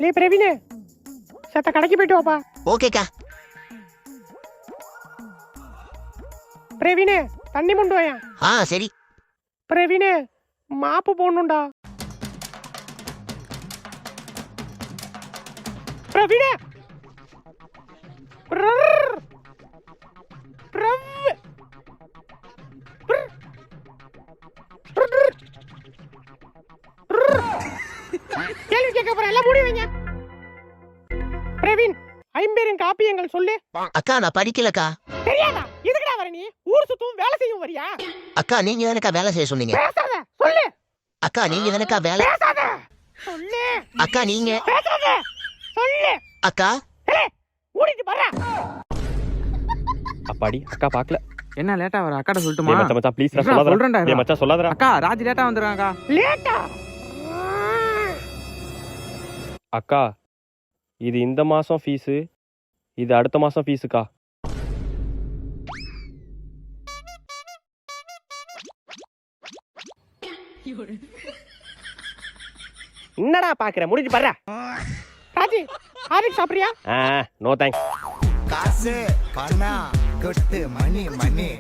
நீ பிரவீனு சத்த கடைக்கு போயிட்டு வாப்பா. ஓகேக்கா. பிரவீனு தண்ணி முண்டு வாயா. சரி. பிரவீனு மாப்பு போடணும்டா. பிரவீனு கேள்வி கேட்க போற எல்லாம் மூடி வைங்க. பிரவீன் ஐம்பேரின் காப்பியங்கள் சொல்லு. அக்கா நான் படிக்கலக்கா. தெரியாதா? இதுக்குடா வர நீ? ஊர் சுத்தும் வேலை செய்யும் வரியா? அக்கா நீங்க தானக்கா வேலை செய்ய சொன்னீங்க. பேசாத சொல்லு. அக்கா நீங்க தானக்கா வேலை. பேசாத சொல்லு. அக்கா நீங்க. பேசாத சொல்லு. அக்கா மூடிட்டு பாரு. அப்பாடி அக்கா பார்க்கல. என்ன லேட்டா வர அக்காட்ட சொல்லட்டுமா? மச்சான் மச்சான் ப்ளீஸ் நான் சொல்லாதடா. சொல்றேன்டா. ஏய் மச்சான் சொல்லாதடா. அக்கா ராஜ் லேட்டா வந்திருக்காங்க. லேட்டா? அக்கா இது இந்த மாசம் ஃபீஸ், இது அடுத்த மாசம் ஃபீஸுக்கா. என்னடா பாக்குற? முடிஞ்சு பாரு. ராஜி ஹார்லிக்ஸ் சாப்பிடுறியா? No thanks. காசு பணம் கொட்டு மணி